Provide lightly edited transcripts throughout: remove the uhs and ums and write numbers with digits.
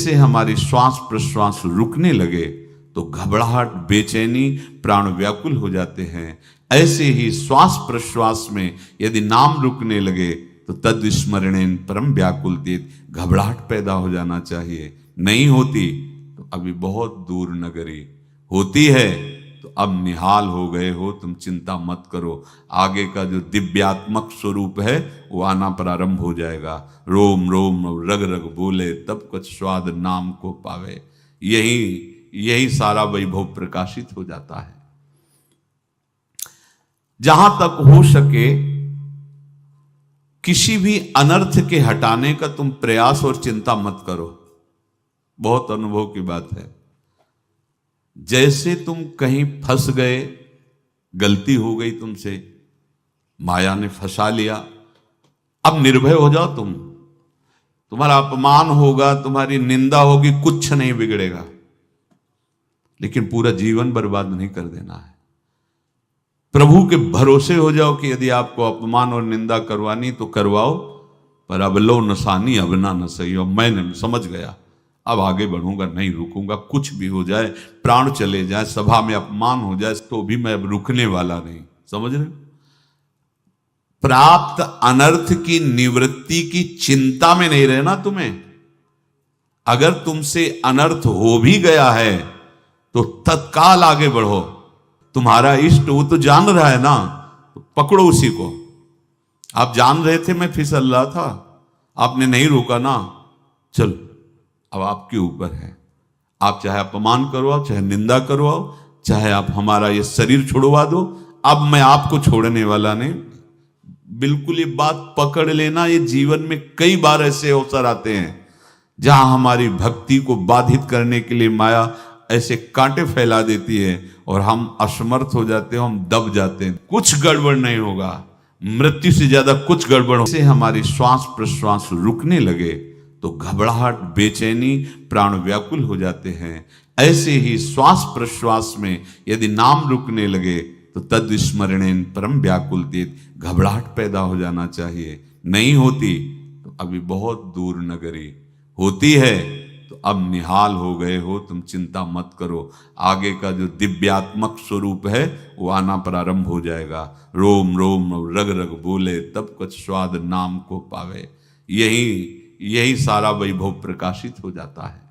से हमारी श्वास प्रश्वास रुकने लगे तो घबराहट, बेचैनी, प्राण व्याकुल हो जाते हैं। ऐसे ही श्वास प्रश्वास में यदि नाम रुकने लगे तो तद स्मरणेन परम व्याकुल तीत, घबराहट पैदा हो जाना चाहिए। नहीं होती तो अभी बहुत दूर नगरी, होती है तो अब निहाल हो गए हो, तुम चिंता मत करो। आगे का जो दिव्यात्मक स्वरूप है वो आना प्रारंभ हो जाएगा। रोम रोम रग रग बोले तब कुछ स्वाद नाम को पावे। यही सारा वैभव प्रकाशित हो जाता है। जहां तक हो सके किसी भी अनर्थ के हटाने का तुम प्रयास और चिंता मत करो। बहुत अनुभव की बात है। जैसे तुम कहीं फंस गए, गलती हो गई तुमसे, माया ने फंसा लिया, अब निर्भय हो जाओ। तुम्हारा अपमान होगा, तुम्हारी निंदा होगी, कुछ नहीं बिगड़ेगा, लेकिन पूरा जीवन बर्बाद नहीं कर देना है। प्रभु के भरोसे हो जाओ कि यदि आपको अपमान और निंदा करवानी तो करवाओ, पर अब लो नसानी अब ना न सही हो। मैं समझ गया, अब आगे बढ़ूंगा, नहीं रुकूंगा। कुछ भी हो जाए, प्राण चले जाए, सभा में अपमान हो जाए, तो भी मैं अब रुकने वाला नहीं। समझ रहे? प्राप्त अनर्थ की निवृत्ति की चिंता में नहीं रहना तुम्हें। अगर तुमसे अनर्थ हो भी गया है तो तत्काल आगे बढ़ो। तुम्हारा इष्ट वो तो जान रहा है ना, तो पकड़ो उसी को। आप जान रहे थे मैं फिसल रहा था, आपने नहीं रोका ना, चलो अब आपके ऊपर है। आप चाहे अपमान करवाओ, चाहे निंदा करवाओ, चाहे आप हमारा ये शरीर छुड़वा दो, अब मैं आपको छोड़ने वाला नहीं। बिल्कुल ये बात पकड़ लेना। ये जीवन में कई बार ऐसे अवसर आते हैं जहां हमारी भक्ति को बाधित करने के लिए माया ऐसे कांटे फैला देती है और हम असमर्थ हो जाते हैं, हम दब जाते हैं। कुछ गड़बड़ नहीं होगा, मृत्यु से ज्यादा कुछ गड़बड़ हो। से हमारी श्वास प्रश्वास रुकने लगे तो घबराहट, बेचैनी, प्राण व्याकुल हो जाते हैं। ऐसे ही श्वास प्रश्वास में यदि नाम रुकने लगे तो तद स्मरणेन परम व्याकुल तीत, घबराहट पैदा हो जाना चाहिए। नहीं होती तो अभी बहुत दूर नगरी, होती है तो अब निहाल हो गए हो, तुम चिंता मत करो। आगे का जो दिव्यात्मक स्वरूप है वो आना प्रारंभ हो जाएगा। रोम रोम रग रग बोले तब कुछ स्वाद नाम को पावे। यही सारा वैभव प्रकाशित हो जाता है।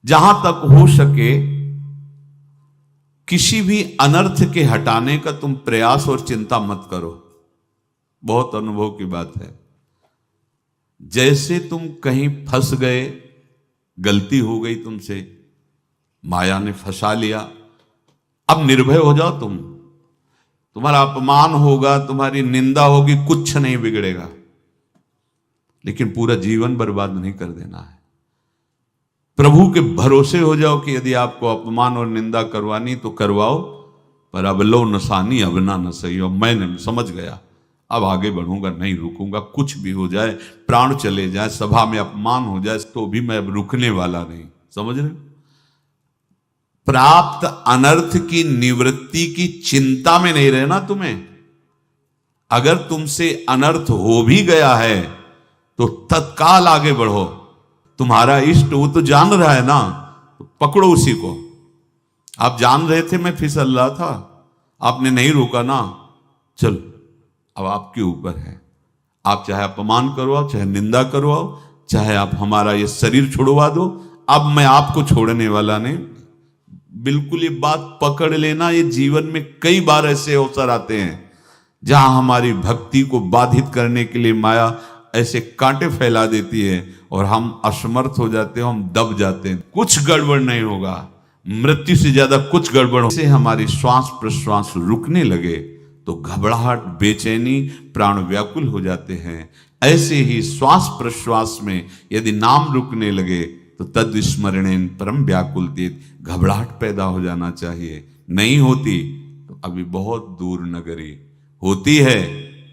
जहां तक हो सके किसी भी अनर्थ के हटाने का तुम प्रयास और चिंता मत करो। बहुत अनुभव की बात है। जैसे तुम कहीं फंस गए, गलती हो गई तुमसे, माया ने फंसा लिया, अब निर्भय हो जाओ। तुम्हारा अपमान होगा, तुम्हारी निंदा होगी, कुछ नहीं बिगड़ेगा, लेकिन पूरा जीवन बर्बाद नहीं कर देना है। प्रभु के भरोसे हो जाओ कि यदि आपको अपमान और निंदा करवानी तो करवाओ, पर अब लो नसानी अब ना न सही हो। मैं समझ गया, अब आगे बढ़ूंगा, नहीं रुकूंगा। कुछ भी हो जाए, प्राण चले जाए, सभा में अपमान हो जाए, तो भी मैं अब रुकने वाला नहीं। समझ रहे? प्राप्त अनर्थ की निवृत्ति की चिंता में नहीं रहना तुम्हें। अगर तुमसे अनर्थ हो भी गया है तो तत्काल आगे बढ़ो। तुम्हारा इष्ट वो तो जान रहा है ना, तो पकड़ो उसी को। आप जान रहे थे मैं फिसल रहा था, आपने नहीं रोका ना, चलो अब आपके ऊपर है। आप चाहे अपमान करवाओ, चाहे निंदा करवाओ, चाहे आप हमारा ये शरीर छुड़वा दो, अब मैं आपको छोड़ने वाला नहीं। बिल्कुल ये बात पकड़ लेना। ये जीवन में कई बार ऐसे अवसर आते हैं जहां हमारी भक्ति को बाधित करने के लिए माया ऐसे कांटे फैला देती है और हम असमर्थ हो जाते हैं, हम दब जाते हैं। कुछ गड़बड़ नहीं होगा, मृत्यु से ज्यादा कुछ गड़बड़ हो। से हमारी श्वास प्रश्वास रुकने लगे तो घबराहट, बेचैनी, प्राण व्याकुल हो जाते हैं। ऐसे ही श्वास प्रश्वास में यदि नाम रुकने लगे तो तद स्मरणेन परम व्याकुल तीत, घबराहट पैदा हो जाना चाहिए। नहीं होती तो अभी बहुत दूर नगरी, होती है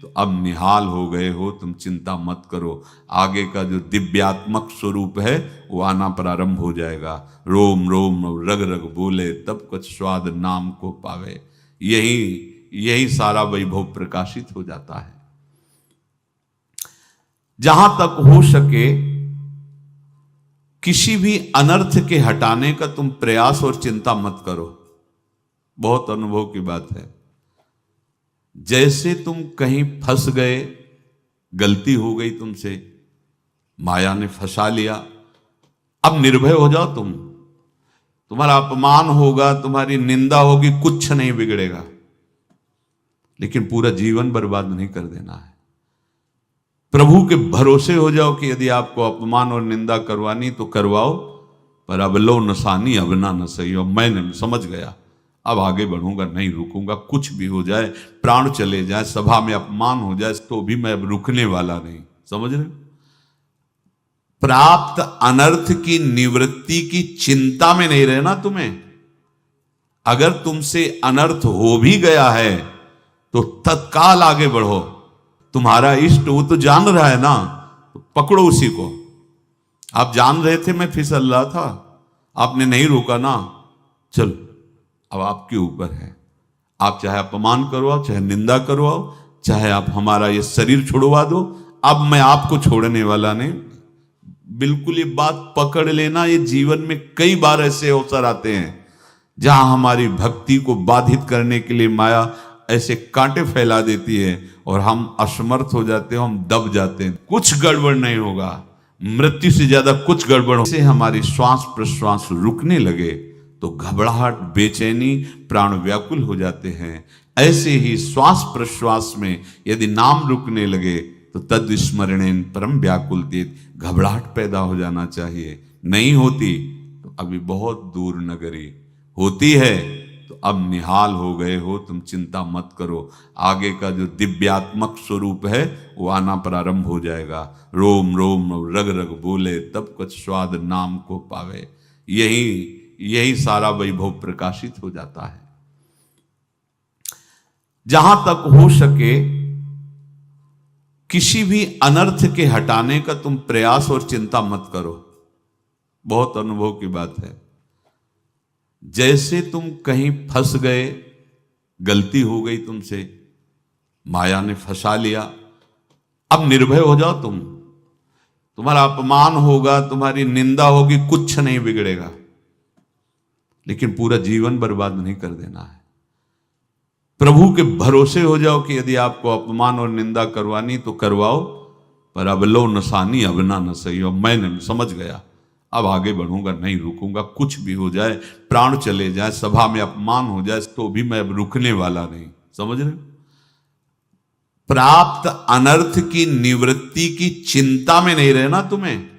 तो अब निहाल हो गए हो, तुम चिंता मत करो। आगे का जो दिव्यात्मक स्वरूप है वो आना प्रारंभ हो जाएगा। रोम रोम रग रग बोले तब कुछ स्वाद नाम को पावे। यही सारा वैभव प्रकाशित हो जाता है। जहां तक हो सके किसी भी अनर्थ के हटाने का तुम प्रयास और चिंता मत करो। बहुत अनुभव की बात है। जैसे तुम कहीं फंस गए, गलती हो गई तुमसे, माया ने फंसा लिया, अब निर्भय हो जाओ तुम। तुम्हारा अपमान होगा, तुम्हारी निंदा होगी, कुछ नहीं बिगड़ेगा, लेकिन पूरा जीवन बर्बाद नहीं कर देना है। प्रभु के भरोसे हो जाओ कि यदि आपको अपमान और निंदा करवानी तो करवाओ, पर अब लो नसानी अब ना न सही हो। मैंने समझ गया, अब आगे बढ़ूंगा, नहीं रुकूंगा। कुछ भी हो जाए, प्राण चले जाए, सभा में अपमान हो जाए, तो भी मैं अब रुकने वाला नहीं। समझ रहे? प्राप्त अनर्थ की निवृत्ति की चिंता में नहीं रहना तुम्हें। अगर तुमसे अनर्थ हो भी गया है तो तत्काल आगे बढ़ो। तुम्हारा इष्ट वो तो जान रहा है ना, तो पकड़ो उसी को। आप जान रहे थे मैं फिसल रहा था, आपने नहीं रोका ना, चलो अब आपके ऊपर है। आप चाहे अपमान करवाओ, चाहे निंदा करवाओ, चाहे आप हमारा ये शरीर छुड़वा दो, अब मैं आपको छोड़ने वाला नहीं। बिल्कुल ये बात पकड़ लेना। ये जीवन में कई बार ऐसे अवसर आते हैं जहां हमारी भक्ति को बाधित करने के लिए माया ऐसे कांटे फैला देती है और हम असमर्थ हो जाते हैं, हम दब जाते हैं। कुछ गड़बड़ नहीं होगा, मृत्यु से ज्यादा कुछ गड़बड़ से हमारी श्वास प्रश्वास रुकने लगे तो घबराहट, बेचैनी, प्राण व्याकुल हो जाते हैं। ऐसे ही श्वास प्रश्वास में यदि नाम रुकने लगे तो तद स्मरणेन परम व्याकुल तीत, घबराहट पैदा हो जाना चाहिए। नहीं होती तो अभी बहुत दूर नगरी, होती है तो अब निहाल हो गए हो, तुम चिंता मत करो। आगे का जो दिव्यात्मक स्वरूप है वो आना प्रारंभ हो जाएगा। रोम रोम रग रग बोले तब कुछ स्वाद नाम को पावे। यही सारा वैभव प्रकाशित हो जाता है। जहां तक हो सके किसी भी अनर्थ के हटाने का तुम प्रयास और चिंता मत करो। बहुत अनुभव की बात है। जैसे तुम कहीं फंस गए, गलती हो गई तुमसे, माया ने फंसा लिया, अब निर्भय हो जाओ तुम। तुम्हारा अपमान होगा, तुम्हारी निंदा होगी, कुछ नहीं बिगड़ेगा, लेकिन पूरा जीवन बर्बाद नहीं कर देना है। प्रभु के भरोसे हो जाओ कि यदि आपको अपमान और निंदा करवानी तो करवाओ, पर अब लो नसानी अब ना न सही हो। मैंने समझ गया, अब आगे बढ़ूंगा, नहीं रुकूंगा। कुछ भी हो जाए, प्राण चले जाए, सभा में अपमान हो जाए, तो भी मैं अब रुकने वाला नहीं। समझ रहे? प्राप्त अनर्थ की निवृत्ति की चिंता में नहीं रहना तुम्हें।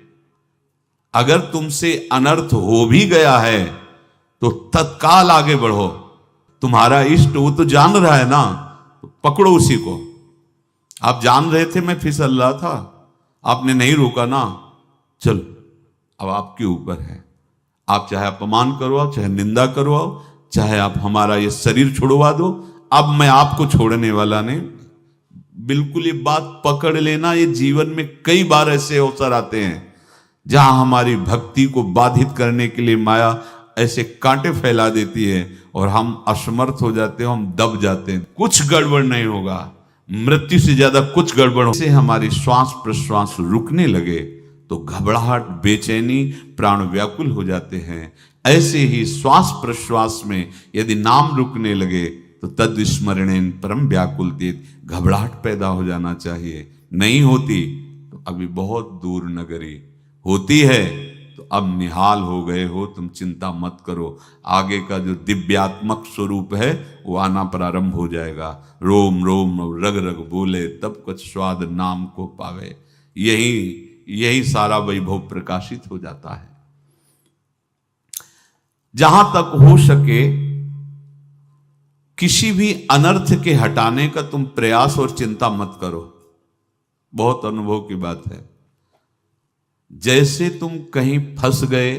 अगर तुमसे अनर्थ हो भी गया है तो तत्काल आगे बढ़ो। तुम्हारा इष्ट वो तो जान रहा है ना, तो पकड़ो उसी को। आप जान रहे थे मैं फिसल रहा था, आपने नहीं रोका ना, चलो अब आपके ऊपर है। आप चाहे अपमान करवाओ, चाहे निंदा करवाओ, चाहे आप हमारा ये शरीर छुड़वा दो, अब मैं आपको छोड़ने वाला नहीं। बिल्कुल ये बात पकड़ लेना। ये जीवन में कई बार ऐसे अवसर आते हैं जहां हमारी भक्ति को बाधित करने के लिए माया ऐसे कांटे फैला देती है और हम असमर्थ हो जाते हैं, हम दब जाते हैं। कुछ गड़बड़ नहीं होगा, मृत्यु से ज्यादा कुछ गड़बड़ से हमारी श्वास प्रश्वास रुकने लगे तो घबराहट, बेचैनी, प्राण व्याकुल हो जाते हैं। ऐसे ही श्वास प्रश्वास में यदि नाम रुकने लगे तो तद स्मरणेन परम व्याकुल तीत, घबराहट पैदा हो जाना चाहिए। नहीं होती तो अभी बहुत दूर नगरी, होती है तो अब निहाल हो गए हो, तुम चिंता मत करो। आगे का जो दिव्यात्मक स्वरूप है वो आना प्रारंभ हो जाएगा। रोम रोम रग रग बोले तब कुछ स्वाद नाम को पावे। यही सारा वैभव प्रकाशित हो जाता है। जहां तक हो सके किसी भी अनर्थ के हटाने का तुम प्रयास और चिंता मत करो। बहुत अनुभव की बात है। जैसे तुम कहीं फंस गए,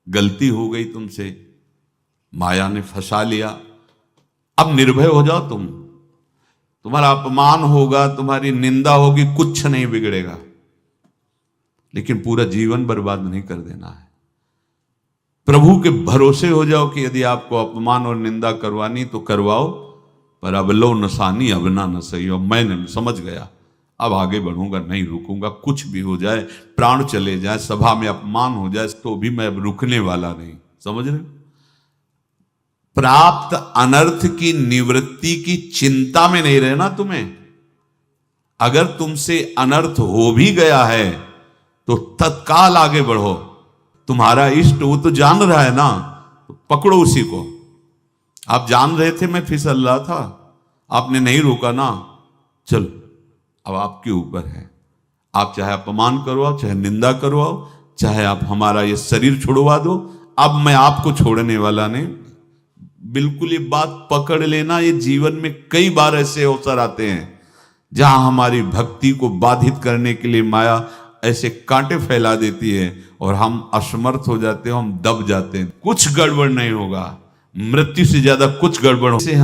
गलती हो गई तुमसे, माया ने फंसा लिया, अब निर्भय हो जाओ तुम। तुम्हारा अपमान होगा, तुम्हारी निंदा होगी, कुछ नहीं बिगड़ेगा, लेकिन पूरा जीवन बर्बाद नहीं कर देना है। प्रभु के भरोसे हो जाओ कि यदि आपको अपमान और निंदा करवानी तो करवाओ, पर अब लो नसानी अब ना न सही हो। मैंने समझ गया, अब आगे बढ़ूंगा, नहीं रुकूंगा, कुछ भी हो जाए, प्राण चले जाए, सभा में अपमान हो जाए, तो भी मैं अब रुकने वाला नहीं। समझ रहे? प्राप्त अनर्थ की निवृत्ति की चिंता में नहीं रहना तुम्हें। अगर तुमसे अनर्थ हो भी गया है तो तत्काल आगे बढ़ो। तुम्हारा इष्ट वो तो जान रहा है ना, तो पकड़ो उसी को। आप जान रहे थे मैं फिसल रहा था, आपने नहीं रोका ना, चलो अब आपके ऊपर है। आप चाहे अपमान करवाओ, चाहे निंदा करवाओ, चाहे आप हमारा ये शरीर छुड़वा दो, अब मैं आपको छोड़ने वाला नहीं। बिल्कुल ये बात पकड़ लेना। ये जीवन में कई बार ऐसे अवसर आते हैं जहां हमारी भक्ति को बाधित करने के लिए माया ऐसे कांटे फैला देती है और हम असमर्थ हो जाते हैं, हम दब जाते हैं। कुछ गड़बड़ नहीं होगा, मृत्यु से ज्यादा कुछ गड़बड़ से हम